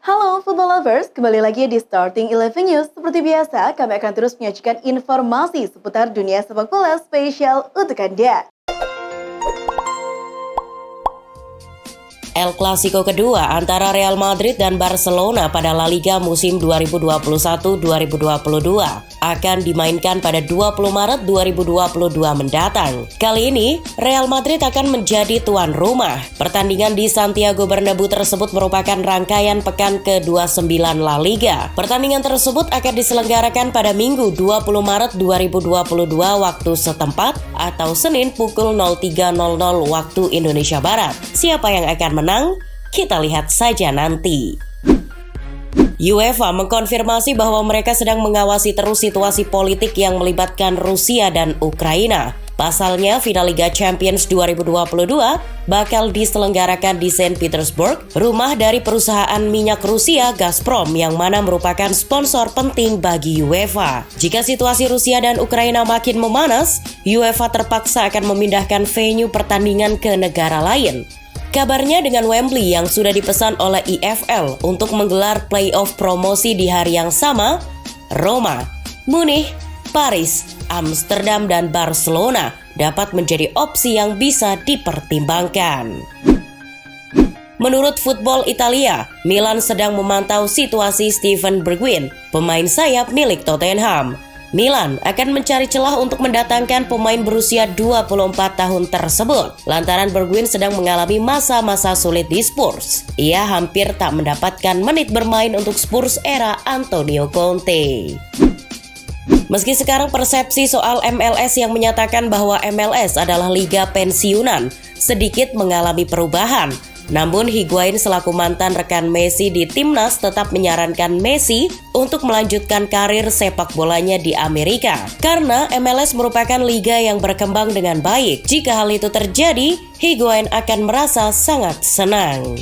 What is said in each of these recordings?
Halo Football Lovers, kembali lagi di Starting 11 News. Seperti biasa, kami akan terus menyajikan informasi seputar dunia sepak bola spesial untuk Anda. El Clasico kedua antara Real Madrid dan Barcelona pada La Liga musim 2021-2022 akan dimainkan pada 20 Maret 2022 mendatang. Kali ini, Real Madrid akan menjadi tuan rumah. Pertandingan di Santiago Bernabeu tersebut merupakan rangkaian pekan ke-29 La Liga. Pertandingan tersebut akan diselenggarakan pada Minggu 20 Maret 2022 waktu setempat atau Senin pukul 03.00 waktu Indonesia Barat. Siapa yang akan menang? Kita lihat saja nanti. UEFA mengkonfirmasi bahwa mereka sedang mengawasi terus situasi politik yang melibatkan Rusia dan Ukraina. Pasalnya, final Liga Champions 2022 bakal diselenggarakan di Saint Petersburg, rumah dari perusahaan minyak Rusia Gazprom yang mana merupakan sponsor penting bagi UEFA. Jika situasi Rusia dan Ukraina makin memanas, UEFA terpaksa akan memindahkan venue pertandingan ke negara lain. Kabarnya dengan Wembley yang sudah dipesan oleh IFL untuk menggelar playoff promosi di hari yang sama, Roma, Munich, Paris, Amsterdam, dan Barcelona dapat menjadi opsi yang bisa dipertimbangkan. Menurut Football Italia, Milan sedang memantau situasi Steven Bergwijn, pemain sayap milik Tottenham. Milan akan mencari celah untuk mendatangkan pemain berusia 24 tahun tersebut lantaran Bergwijn sedang mengalami masa-masa sulit di Spurs. Ia hampir tak mendapatkan menit bermain untuk Spurs era Antonio Conte. Meski sekarang persepsi soal MLS yang menyatakan bahwa MLS adalah liga pensiunan sedikit mengalami perubahan, namun Higuain selaku mantan rekan Messi di timnas tetap menyarankan Messi untuk melanjutkan karir sepak bolanya di Amerika. Karena MLS merupakan liga yang berkembang dengan baik. Jika hal itu terjadi, Higuain akan merasa sangat senang.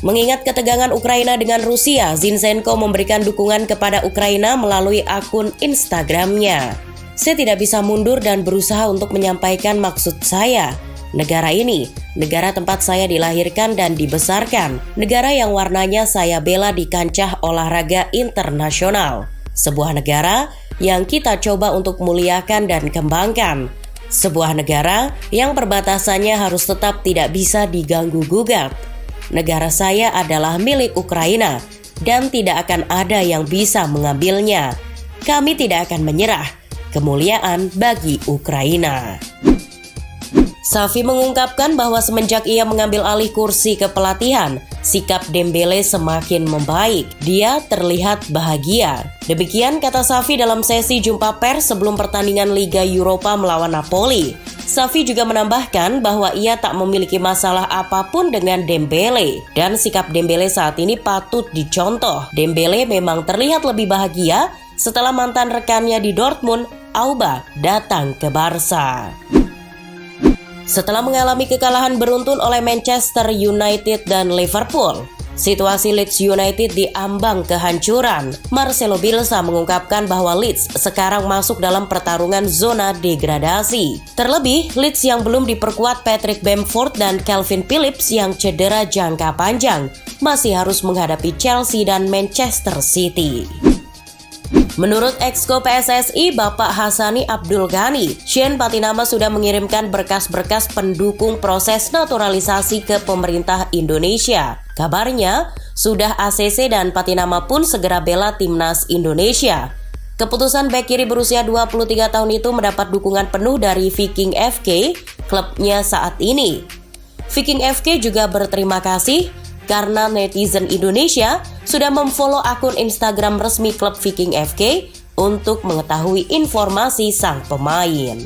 Mengingat ketegangan Ukraina dengan Rusia, Zinchenko memberikan dukungan kepada Ukraina melalui akun Instagramnya. Saya tidak bisa mundur dan berusaha untuk menyampaikan maksud saya. Negara ini, negara tempat saya dilahirkan dan dibesarkan, negara yang warnanya saya bela di kancah olahraga internasional. Sebuah negara yang kita coba untuk muliakan dan kembangkan. Sebuah negara yang perbatasannya harus tetap tidak bisa diganggu-gugat. Negara saya adalah milik Ukraina dan tidak akan ada yang bisa mengambilnya. Kami tidak akan menyerah. Kemuliaan bagi Ukraina. Xavi mengungkapkan bahwa semenjak ia mengambil alih kursi kepelatihan, sikap Dembele semakin membaik. Dia terlihat bahagia. Demikian kata Xavi dalam sesi jumpa pers sebelum pertandingan Liga Eropa melawan Napoli. Xavi juga menambahkan bahwa ia tak memiliki masalah apapun dengan Dembele dan sikap Dembele saat ini patut dicontoh. Dembele memang terlihat lebih bahagia setelah mantan rekannya di Dortmund, Auba, datang ke Barca. Setelah mengalami kekalahan beruntun oleh Manchester United dan Liverpool, situasi Leeds United diambang kehancuran. Marcelo Bielsa mengungkapkan bahwa Leeds sekarang masuk dalam pertarungan zona degradasi. Terlebih, Leeds yang belum diperkuat Patrick Bamford dan Calvin Phillips yang cedera jangka panjang masih harus menghadapi Chelsea dan Manchester City. Menurut Exco PSSI Bapak Hassani Abdul Ghani, Shane Patinama sudah mengirimkan berkas-berkas pendukung proses naturalisasi ke pemerintah Indonesia. Kabarnya, sudah ACC dan Patinama pun segera bela timnas Indonesia. Keputusan bek kiri berusia 23 tahun itu mendapat dukungan penuh dari Viking FK, klubnya saat ini. Viking FK juga berterima kasih karena netizen Indonesia sudah memfollow akun Instagram resmi klub Viking FK untuk mengetahui informasi sang pemain.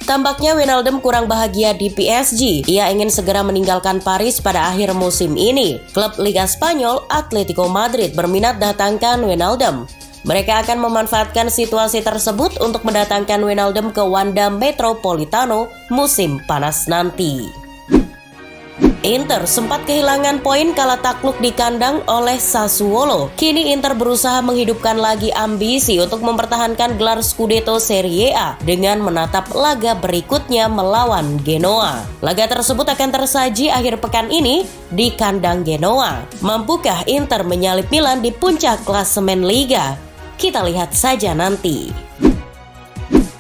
Tampaknya Wijnaldum kurang bahagia di PSG. Ia ingin segera meninggalkan Paris pada akhir musim ini. Klub Liga Spanyol Atletico Madrid berminat datangkan Wijnaldum. Mereka akan memanfaatkan situasi tersebut untuk mendatangkan Wijnaldum ke Wanda Metropolitano musim panas nanti. Inter sempat kehilangan poin kala takluk di kandang oleh Sassuolo. Kini Inter berusaha menghidupkan lagi ambisi untuk mempertahankan gelar Scudetto Serie A dengan menatap laga berikutnya melawan Genoa. Laga tersebut akan tersaji akhir pekan ini di kandang Genoa. Mampukah Inter menyalip Milan di puncak klasemen Liga? Kita lihat saja nanti.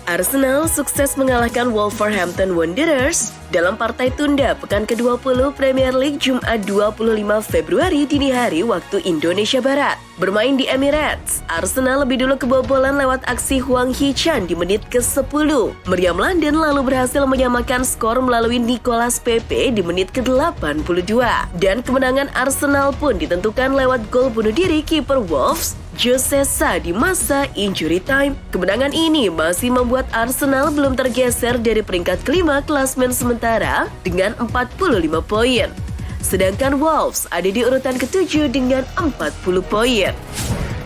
Arsenal sukses mengalahkan Wolverhampton Wanderers dalam partai tunda pekan ke-20 Premier League Jumat 25 Februari dini hari waktu Indonesia Barat. Bermain di Emirates, Arsenal lebih dulu kebobolan lewat aksi Hwang Hee-chan di menit ke-10. Meriam London lalu berhasil menyamakan skor melalui Nicolas Pepe di menit ke-82. Dan kemenangan Arsenal pun ditentukan lewat gol bunuh diri kiper Wolves, Jose Sa di masa injury time. Kemenangan ini masih membuat Arsenal belum tergeser dari peringkat kelima klasmen sementara dengan 45 poin. Sedangkan Wolves ada di urutan ke-7 dengan 40 poin.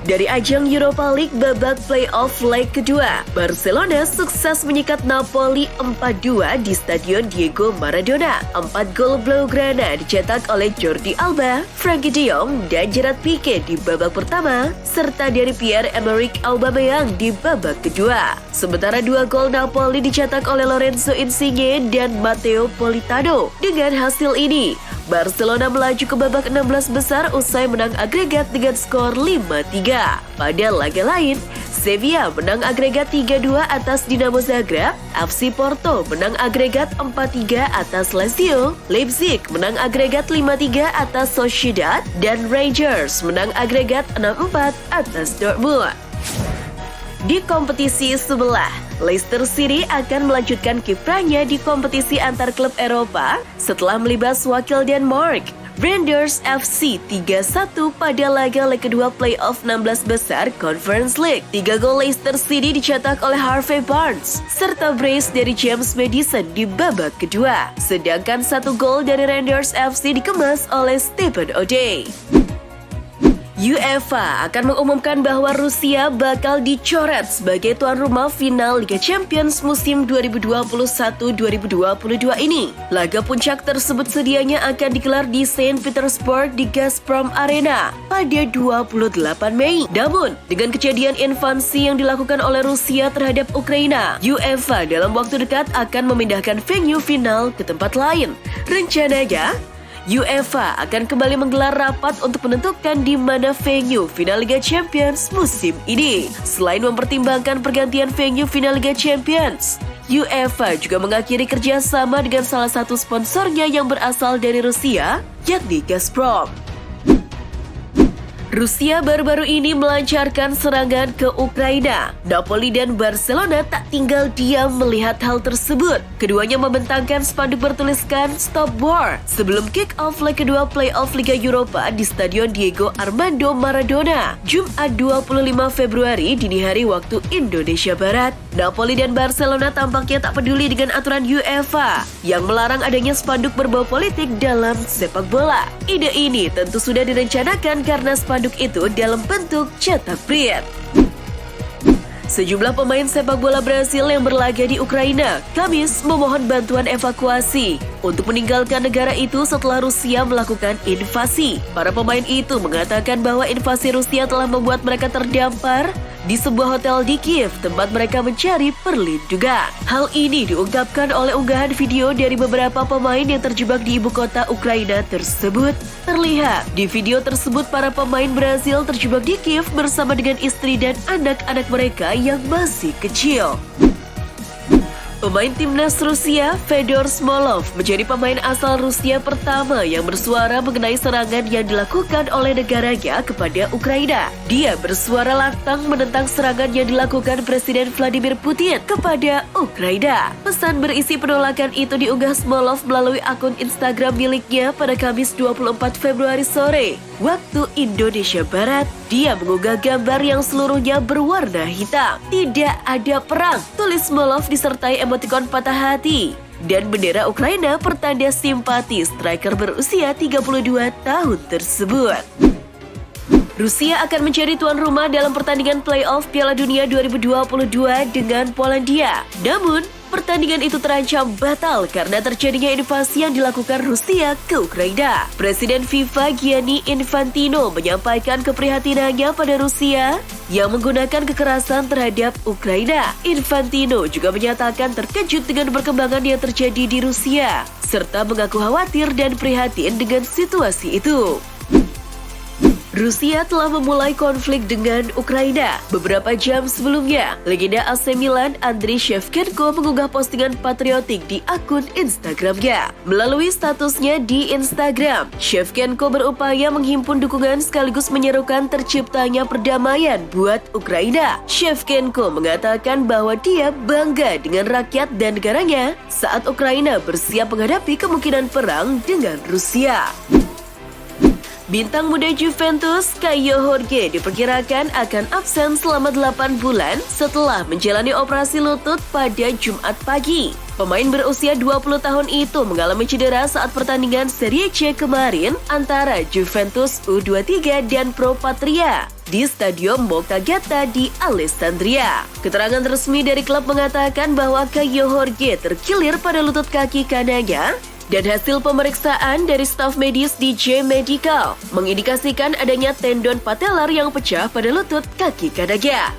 Dari ajang Europa League babak playoff leg kedua, Barcelona sukses menyikat Napoli 4-2 di Stadion Diego Maradona. 4 gol Blaugrana dicetak oleh Jordi Alba, Frenkie de Jong, dan Gerard Pique di babak pertama, serta dari Pierre-Emerick Aubameyang di babak kedua. Sementara 2 gol Napoli dicetak oleh Lorenzo Insigne dan Matteo Politano. Dengan hasil ini, Barcelona melaju ke babak 16 besar usai menang agregat dengan skor 5-3. Pada laga lain, Sevilla menang agregat 3-2 atas Dinamo Zagreb, FC Porto menang agregat 4-3 atas Lazio, Leipzig menang agregat 5-3 atas Sociedad, dan Rangers menang agregat 6-4 atas Dortmund. Di kompetisi sebelah, Leicester City akan melanjutkan kiprahnya di kompetisi antar klub Eropa setelah melibas wakil Denmark, Randers FC 3-1 pada laga leg kedua playoff 16 besar Conference League. 3 gol Leicester City dicetak oleh Harvey Barnes serta brace dari James Maddison di babak kedua. Sedangkan 1 gol dari Randers FC dikemas oleh Stephen O'Day. UEFA akan mengumumkan bahwa Rusia bakal dicoret sebagai tuan rumah final Liga Champions musim 2021-2022 ini. Laga puncak tersebut sedianya akan digelar di Saint Petersburg di Gazprom Arena pada 28 Mei. Namun, dengan kejadian invasi yang dilakukan oleh Rusia terhadap Ukraina, UEFA dalam waktu dekat akan memindahkan venue final ke tempat lain. Rencananya, UEFA akan kembali menggelar rapat untuk menentukan di mana venue final Liga Champions musim ini. Selain mempertimbangkan pergantian venue final Liga Champions, UEFA juga mengakhiri kerjasama dengan salah satu sponsornya yang berasal dari Rusia, yakni Gazprom. Rusia baru-baru ini melancarkan serangan ke Ukraina. Napoli dan Barcelona tak tinggal diam melihat hal tersebut. Keduanya membentangkan spanduk bertuliskan Stop War sebelum kick-off leg kedua playoff Liga Eropa di Stadion Diego Armando Maradona, Jumat 25 Februari dini hari waktu Indonesia Barat. Napoli dan Barcelona tampaknya tak peduli dengan aturan UEFA yang melarang adanya spanduk berbau politik dalam sepak bola. Ide ini tentu sudah direncanakan karena spanduk itu dalam bentuk cetak print. Sejumlah pemain sepak bola Brasil yang berlaga di Ukraina Kamis memohon bantuan evakuasi untuk meninggalkan negara itu setelah Rusia melakukan invasi. Para pemain itu mengatakan bahwa invasi Rusia telah membuat mereka terdampar di sebuah hotel di Kiev, tempat mereka mencari perlindungan. Hal ini diungkapkan oleh unggahan video dari beberapa pemain yang terjebak di ibu kota Ukraina tersebut. Terlihat di video tersebut para pemain Brasil terjebak di Kiev bersama dengan istri dan anak-anak mereka yang masih kecil. Pemain timnas Rusia, Fedor Smolov, menjadi pemain asal Rusia pertama yang bersuara mengenai serangan yang dilakukan oleh negaranya kepada Ukraina. Dia bersuara lantang menentang serangan yang dilakukan Presiden Vladimir Putin kepada Ukraina. Pesan berisi penolakan itu diunggah Smolov melalui akun Instagram miliknya pada Kamis 24 Februari sore, waktu Indonesia Barat. Dia mengunggah gambar yang seluruhnya berwarna hitam. Tidak ada perang, tulis Smolov disertai emotikon patah hati dan bendera Ukraina pertanda simpati striker berusia 32 tahun tersebut. Rusia akan menjadi tuan rumah dalam pertandingan playoff Piala Dunia 2022 dengan Polandia. Namun, pertandingan itu terancam batal karena terjadinya invasi yang dilakukan Rusia ke Ukraina. Presiden FIFA Gianni Infantino menyampaikan keprihatinannya pada Rusia yang menggunakan kekerasan terhadap Ukraina. Infantino juga menyatakan terkejut dengan perkembangan yang terjadi di Rusia, serta mengaku khawatir dan prihatin dengan situasi itu. Rusia telah memulai konflik dengan Ukraina. Beberapa jam sebelumnya, legenda AC Milan Andriy Shevchenko mengunggah postingan patriotik di akun Instagramnya. Melalui statusnya di Instagram, Shevchenko berupaya menghimpun dukungan sekaligus menyerukan terciptanya perdamaian buat Ukraina. Shevchenko mengatakan bahwa dia bangga dengan rakyat dan negaranya saat Ukraina bersiap menghadapi kemungkinan perang dengan Rusia. Bintang muda Juventus, Caio Jorge diperkirakan akan absen selama 8 bulan setelah menjalani operasi lutut pada Jumat pagi. Pemain berusia 20 tahun itu mengalami cedera saat pertandingan Serie C kemarin antara Juventus U23 dan Pro Patria di Stadion Moccagata di Alessandria. Keterangan resmi dari klub mengatakan bahwa Caio Jorge terkilir pada lutut kaki kanannya, dan hasil pemeriksaan dari staf medis di J Medical mengindikasikan adanya tendon patellar yang pecah pada lutut kaki kanannya.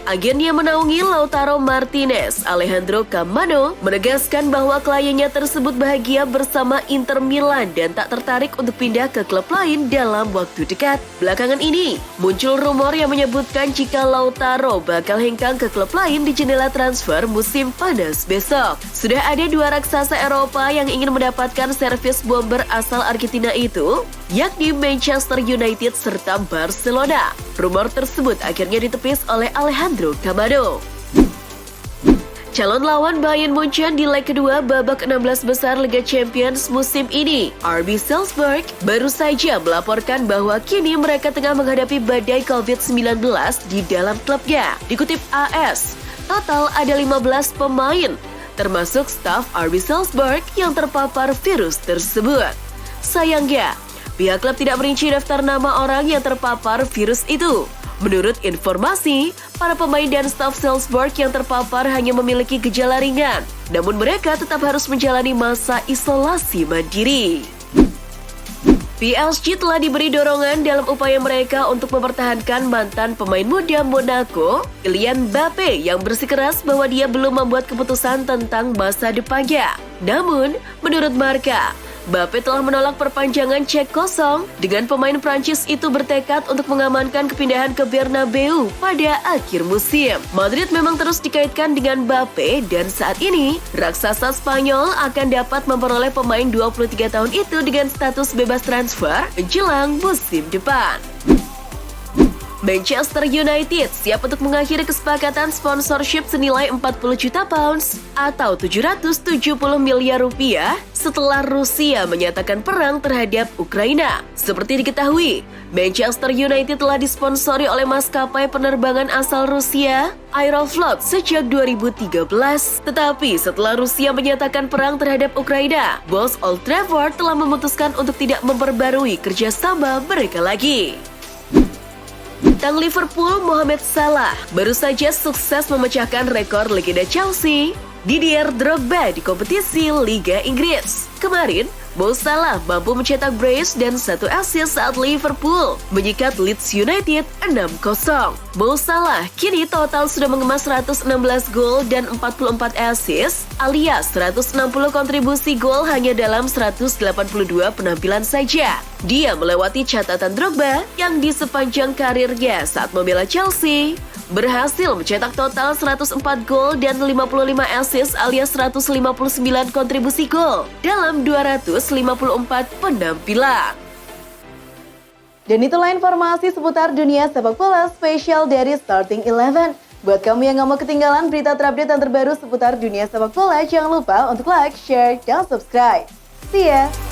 Agen yang menaungi Lautaro Martinez, Alejandro Camano, menegaskan bahwa kliennya tersebut bahagia bersama Inter Milan dan tak tertarik untuk pindah ke klub lain dalam waktu dekat. Belakangan ini, muncul rumor yang menyebutkan jika Lautaro bakal hengkang ke klub lain di jendela transfer musim panas besok. Sudah ada dua raksasa Eropa yang ingin mendapatkan servis bomber asal Argentina itu, yakni Manchester United serta Barcelona. Rumor tersebut akhirnya ditepis oleh Alejandro Camano. Calon lawan Bayern Munchen di leg kedua babak 16 besar Liga Champions musim ini, RB Salzburg, baru saja melaporkan bahwa kini mereka tengah menghadapi badai COVID-19 di dalam klubnya. Dikutip AS, total ada 15 pemain, termasuk staf RB Salzburg yang terpapar virus tersebut. Sayangnya, pihak klub tidak merinci daftar nama orang yang terpapar virus itu. Menurut informasi, para pemain dan staf Salzburg yang terpapar hanya memiliki gejala ringan, namun mereka tetap harus menjalani masa isolasi mandiri. PSG telah diberi dorongan dalam upaya mereka untuk mempertahankan mantan pemain muda Monaco, Kylian Mbappe, yang bersikeras bahwa dia belum membuat keputusan tentang masa depannya. Namun, menurut Marca, Mbappe telah menolak perpanjangan cek kosong dengan pemain Prancis itu bertekad untuk mengamankan kepindahan ke Bernabeu pada akhir musim. Madrid memang terus dikaitkan dengan Mbappe dan saat ini raksasa Spanyol akan dapat memperoleh pemain 23 tahun itu dengan status bebas transfer menjelang musim depan. Manchester United siap untuk mengakhiri kesepakatan sponsorship senilai 40 juta pounds atau 770 miliar rupiah setelah Rusia menyatakan perang terhadap Ukraina. Seperti diketahui, Manchester United telah disponsori oleh maskapai penerbangan asal Rusia, Aeroflot, sejak 2013. Tetapi setelah Rusia menyatakan perang terhadap Ukraina, bos Old Trafford telah memutuskan untuk tidak memperbarui kerjasama mereka lagi. Bintang Liverpool Mohamed Salah baru saja sukses memecahkan rekor legenda Chelsea, Didier Drogba, di kompetisi Liga Inggris. Kemarin, Mo Salah mampu mencetak brace dan 1 assist saat Liverpool menyikat Leeds United 6-0. Mo Salah kini total sudah mengemas 116 gol dan 44 assist, alias 160 kontribusi gol hanya dalam 182 penampilan saja. Dia melewati catatan Drogba yang di sepanjang karirnya saat membela Chelsea berhasil mencetak total 104 gol dan 55 assist alias 159 kontribusi gol dalam 254 penampilan. Dan itulah informasi seputar dunia sepak bola spesial dari Starting 11. Buat kamu yang gak mau ketinggalan berita terupdate dan terbaru seputar dunia sepak bola, jangan lupa untuk like, share, dan subscribe. See ya!